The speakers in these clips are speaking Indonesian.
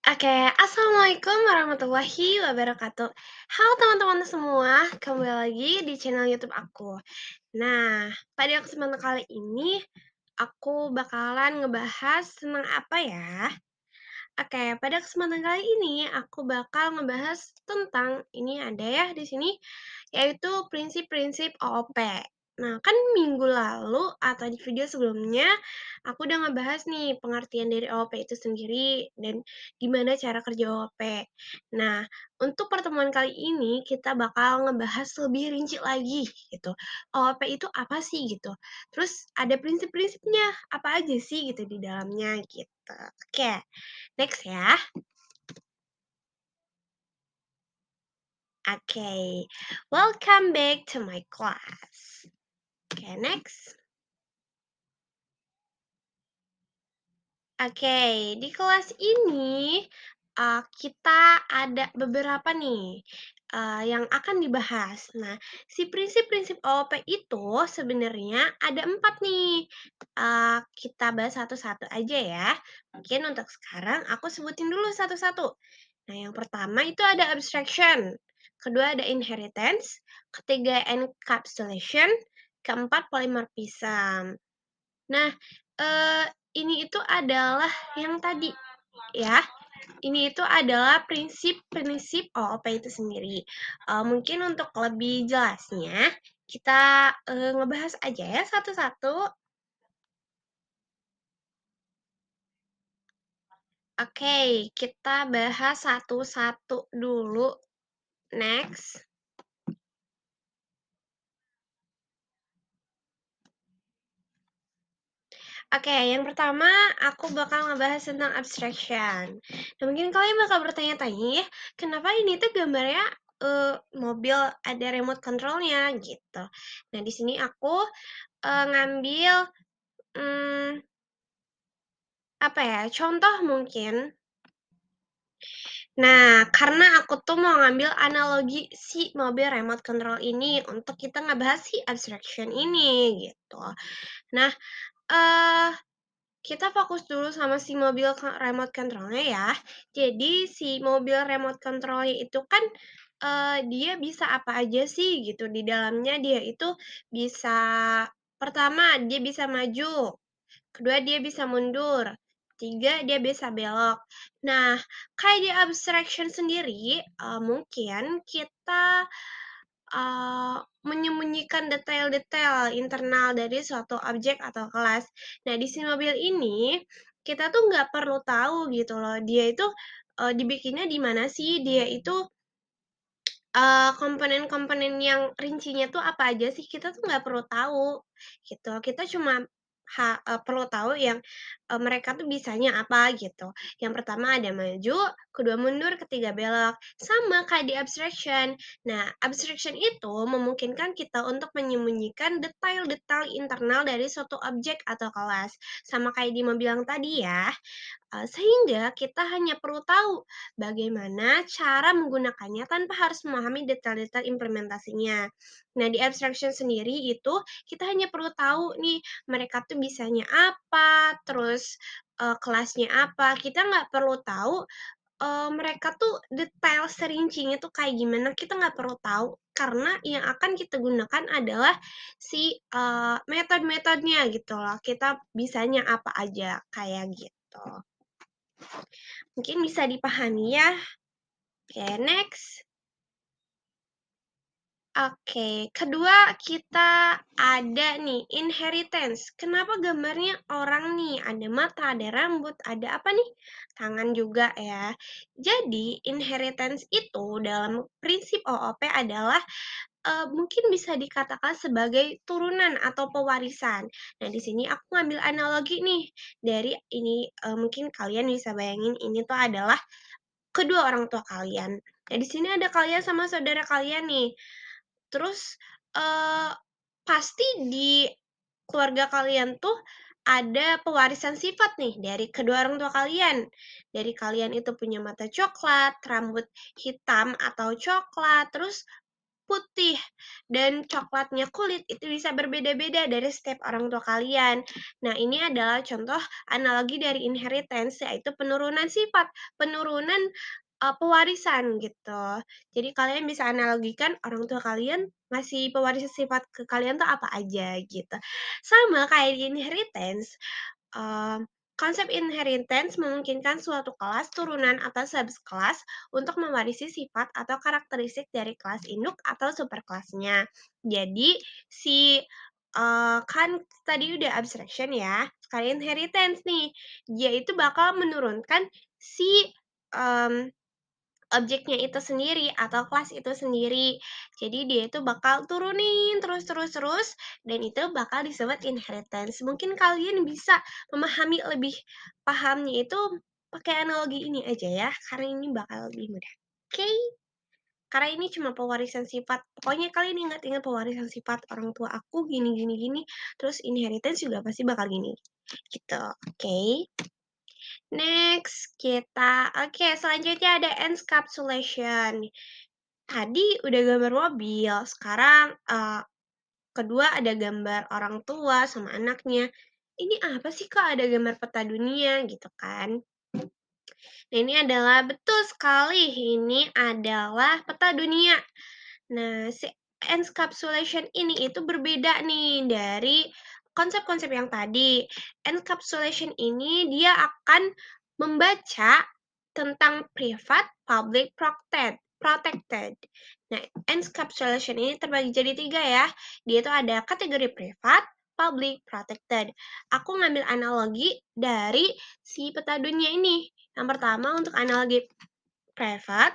Oke, assalamualaikum warahmatullahi wabarakatuh. Halo teman-teman semua, kembali lagi di channel YouTube aku. Nah, pada kesempatan kali ini aku bakalan ngebahas tentang apa ya? Oke, pada kesempatan kali ini aku bakal ngebahas tentang ini ada ya di sini, yaitu prinsip-prinsip OOP. Nah, kan minggu lalu atau di video sebelumnya aku udah ngebahas nih pengertian dari OOP itu sendiri dan gimana cara kerja OOP. Nah, untuk pertemuan kali ini kita bakal ngebahas lebih rinci lagi gitu. OOP itu apa sih gitu? Terus ada prinsip-prinsipnya apa aja sih gitu di dalamnya gitu. Oke. Next ya. Okay. Welcome back to my class. Okay, next. Oke, di kelas ini kita ada beberapa nih yang akan dibahas. Nah, si prinsip-prinsip OOP itu sebenarnya ada 4 nih. Kita bahas satu-satu aja ya. Mungkin untuk sekarang aku sebutin dulu satu-satu. Nah, yang pertama itu ada abstraction, kedua ada inheritance, ketiga encapsulation, keempat polymorphism. Nah, ini itu adalah yang tadi ya, ini itu adalah prinsip-prinsip OOP itu sendiri. Mungkin untuk lebih jelasnya, kita, ngebahas aja ya satu-satu. Oke, kita bahas satu-satu dulu. Next. Oke, yang pertama aku bakal ngebahas tentang abstraction. Nah, mungkin kalian bakal bertanya-tanya ya, kenapa ini tuh gambarnya mobil ada remote controlnya gitu. Nah, di sini aku ngambil apa ya? Contoh mungkin. Nah, karena aku tuh mau ngambil analogi si mobil remote control ini untuk kita ngebahas si abstraction ini gitu. Nah, eh kita fokus dulu sama si mobil remote control-nya ya. Jadi si mobil remote control-nya itu kan, dia bisa apa aja sih gitu di dalamnya dia itu bisa pertama dia bisa maju, kedua dia bisa mundur, tiga dia bisa belok. Nah, kayak di abstraction sendiri, mungkin kita menyembunyikan detail-detail internal dari suatu objek atau kelas. Nah, di si mobil ini, kita tuh nggak perlu tahu gitu loh, dia itu, dibikinnya di mana sih, dia itu komponen-komponen yang rincinya tuh apa aja sih, kita tuh nggak perlu tahu, gitu. Kita cuma perlu tahu yang, mereka tuh bisanya apa, gitu. Yang pertama ada maju, kedua mundur, ketiga belok. Sama kayak di abstraction. Nah, abstraction itu memungkinkan kita untuk menyembunyikan detail-detail internal dari suatu objek atau kelas. Sama kayak di mobil yang tadi ya. Sehingga kita hanya perlu tahu bagaimana cara menggunakannya tanpa harus memahami detail-detail implementasinya. Nah, di abstraction sendiri itu kita hanya perlu tahu nih mereka tuh bisanya apa, terus, kelasnya apa. Kita nggak perlu tahu, mereka tuh detail serincinya tuh kayak gimana, kita nggak perlu tahu. Karena yang akan kita gunakan adalah si, metode-metodenya gitu loh, kita bisanya apa aja, kayak gitu. Mungkin bisa dipahami ya. Oke, next. Oke, kedua kita ada nih inheritance. Kenapa gambarnya orang nih? Ada mata, ada rambut, ada apa nih? Tangan juga ya. Jadi, inheritance itu dalam prinsip OOP adalah mungkin bisa dikatakan sebagai turunan atau pewarisan. Nah, di sini aku ngambil analogi nih dari ini, mungkin kalian bisa bayangin ini tuh adalah kedua orang tua kalian. Nah, di sini ada kalian sama saudara kalian nih. Terus, eee, pasti di keluarga kalian tuh ada pewarisan sifat nih dari kedua orang tua kalian. Dari kalian itu punya mata coklat, rambut hitam atau coklat, terus putih dan coklatnya kulit itu bisa berbeda-beda dari setiap orang tua kalian. Nah, ini adalah contoh analogi dari inheritance, yaitu penurunan sifat, penurunan pewarisan gitu. Jadi kalian bisa analogikan orang tua kalian ngasih pewarisan sifat ke kalian tuh apa aja gitu. Sama kayak di inheritance, konsep inheritance memungkinkan suatu kelas, turunan, atau subkelas untuk mewarisi sifat atau karakteristik dari kelas induk atau superkelasnya. Jadi si kan tadi udah abstraction ya, sekarang inheritance nih. Dia itu bakal menurunkan si mmm objeknya itu sendiri atau kelas itu sendiri. Jadi dia itu bakal turunin terus terus terus dan itu bakal disebut inheritance. Mungkin kalian bisa memahami lebih pahamnya itu pakai analogi ini aja ya, karena ini bakal lebih mudah. Oke? Karena ini cuma pewarisan sifat. Pokoknya kalian ingat-ingat pewarisan sifat orang tua aku gini gini gini, terus inheritance juga pasti bakal gini. Gitu. Oke? Next, oke, selanjutnya ada encapsulation. Tadi udah gambar mobil, sekarang, kedua ada gambar orang tua sama anaknya. Ini apa sih kok ada gambar peta dunia gitu kan. Nah, ini adalah betul sekali, ini adalah peta dunia. Nah, si encapsulation ini itu berbeda nih dari konsep-konsep yang tadi. Encapsulation ini dia akan membaca tentang privat, public, protected. Nah, encapsulation ini terbagi jadi 3 ya. Dia itu ada kategori privat, public, protected. Aku ngambil analogi dari si peta dunia ini. Yang pertama untuk analogi privat,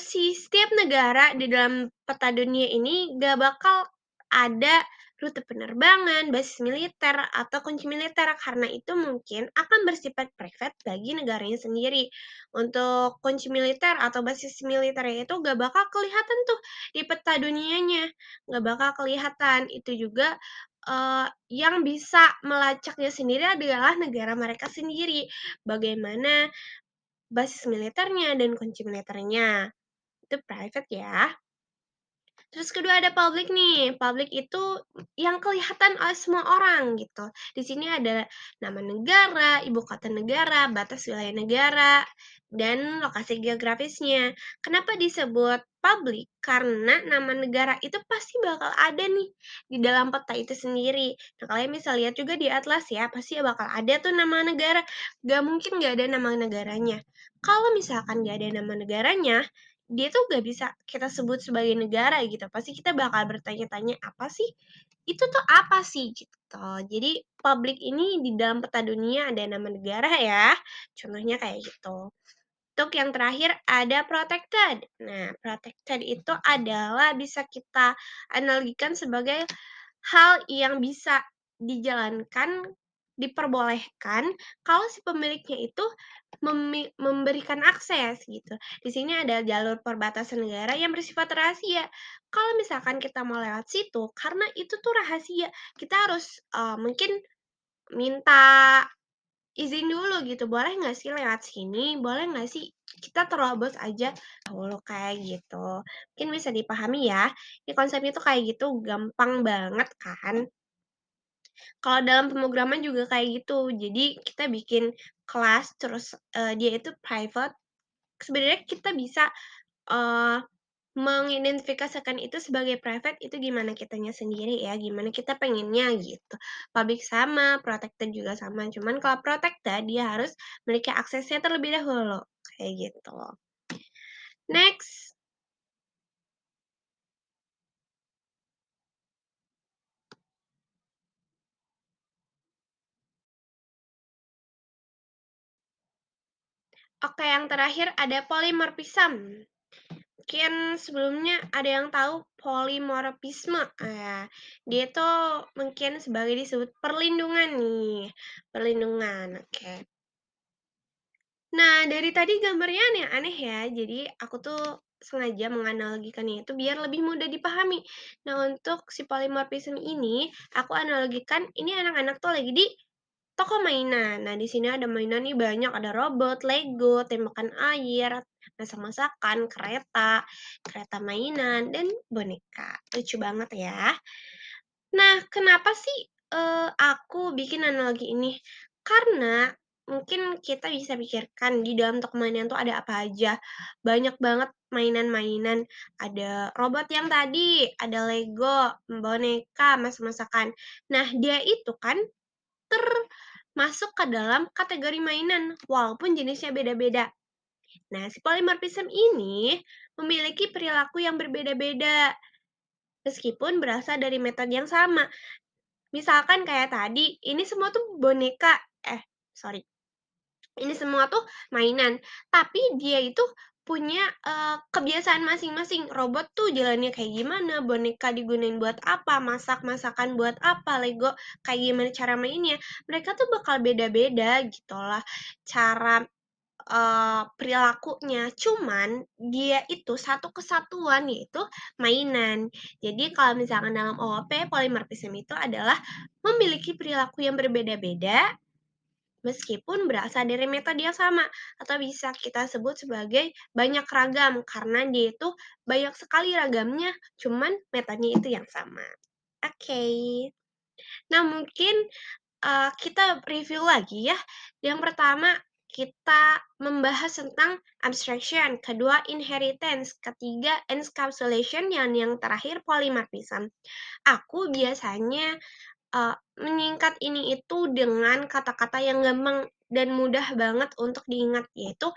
si setiap negara di dalam peta dunia ini gak bakal ada rute penerbangan, basis militer, atau kunci militer karena itu mungkin akan bersifat private bagi negaranya sendiri. Untuk kunci militer atau basis militernya itu gak bakal kelihatan tuh di peta dunianya, gak bakal kelihatan. Itu juga yang bisa melacaknya sendiri adalah negara mereka sendiri. Bagaimana basis militernya dan kunci militernya. Itu private ya. Terus kedua ada public nih. Public itu yang kelihatan oleh semua orang gitu. Di sini ada nama negara, ibu kota negara, batas wilayah negara, dan lokasi geografisnya. Kenapa disebut public? Karena nama negara itu pasti bakal ada nih di dalam peta itu sendiri. Nah, kalian bisa lihat juga di atlas ya, pasti bakal ada tuh nama negara. Gak mungkin gak ada nama negaranya. Kalau misalkan gak ada nama negaranya, dia tuh gak bisa kita sebut sebagai negara gitu. Pasti kita bakal bertanya-tanya, apa sih? Itu tuh apa sih? Gitu. Jadi publik ini di dalam peta dunia ada nama negara ya. Contohnya kayak gitu. Untuk yang terakhir ada protected. Nah, protected itu adalah bisa kita analogikan sebagai hal yang bisa dijalankan, diperbolehkan kalau si pemiliknya itu memberikan akses gitu. Di sini ada jalur perbatasan negara yang bersifat rahasia. Kalau misalkan kita mau lewat situ, karena itu tuh rahasia, kita harus mungkin minta izin dulu gitu. Boleh nggak sih lewat sini? Boleh nggak sih kita terobos aja dulu kayak gitu. Mungkin bisa dipahami ya. Ini konsepnya tuh kayak gitu, gampang banget kan. Kalau dalam pemrograman juga kayak gitu. Jadi kita bikin kelas terus, dia itu private, sebenarnya kita bisa, eee, mengidentifikasikan itu sebagai private itu gimana kitanya sendiri ya, gimana kita pengennya gitu. Public sama, protected juga sama, cuman kalau protected dia harus memiliki aksesnya terlebih dahulu, kayak gitu. Next. Oke, yang terakhir ada polymorphism. Mungkin sebelumnya ada yang tahu polimorfisme, dia itu mungkin sebagai disebut perlindungan nih, perlindungan, oke. Nah, dari tadi gambarnya aneh-aneh ya, jadi aku tuh sengaja menganalogikannya itu biar lebih mudah dipahami. Nah, untuk si polimorfisme ini, aku analogikan ini anak-anak tuh lagi di toko mainan. Nah, di sini ada mainan nih banyak, ada robot, Lego, tembakan air, masak-masakan, kereta, kereta mainan, dan boneka. Lucu banget ya. Nah, kenapa sih, aku bikin analogi ini? Karena mungkin kita bisa pikirkan di dalam toko mainan tuh ada apa aja. Banyak banget mainan-mainan, ada robot yang tadi, ada Lego, boneka, masak-masakan. Nah, dia itu kan termasuk ke dalam kategori mainan, walaupun jenisnya beda-beda. Nah, si polymorphism ini memiliki perilaku yang berbeda-beda, meskipun berasal dari metode yang sama. Misalkan kayak tadi, ini semua tuh boneka sorry, ini semua tuh mainan, tapi dia itu punya, kebiasaan masing-masing. Robot tuh jalannya kayak gimana, boneka digunain buat apa, masak-masakan buat apa, Lego kayak gimana cara mainnya. Mereka tuh bakal beda-beda gitu lah cara, perilakunya. Cuman dia itu satu kesatuan, yaitu mainan. Jadi kalau misalkan dalam OOP, polymorphism itu adalah memiliki perilaku yang berbeda-beda meskipun berasal dari metode yang sama, atau bisa kita sebut sebagai banyak ragam, karena dia itu banyak sekali ragamnya, cuman metodenya itu yang sama. Oke. Nah, mungkin, kita review lagi ya. Yang pertama, kita membahas tentang abstraction, kedua inheritance, ketiga encapsulation, dan yang terakhir polymorphism. Aku biasanya menyingkat ini itu dengan kata-kata yang gampang dan mudah banget untuk diingat, yaitu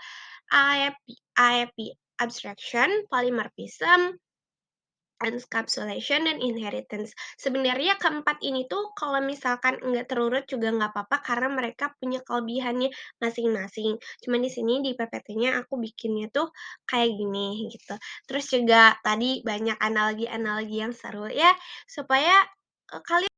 AEP, abstraction, polymorphism, encapsulation, dan inheritance. Sebenarnya keempat ini tuh kalau misalkan nggak terurut juga nggak apa-apa karena mereka punya kelebihannya masing-masing. Cuman di sini di PPT-nya aku bikinnya tuh kayak gini gitu. Terus juga tadi banyak analogi-analogi yang seru ya, supaya, kalian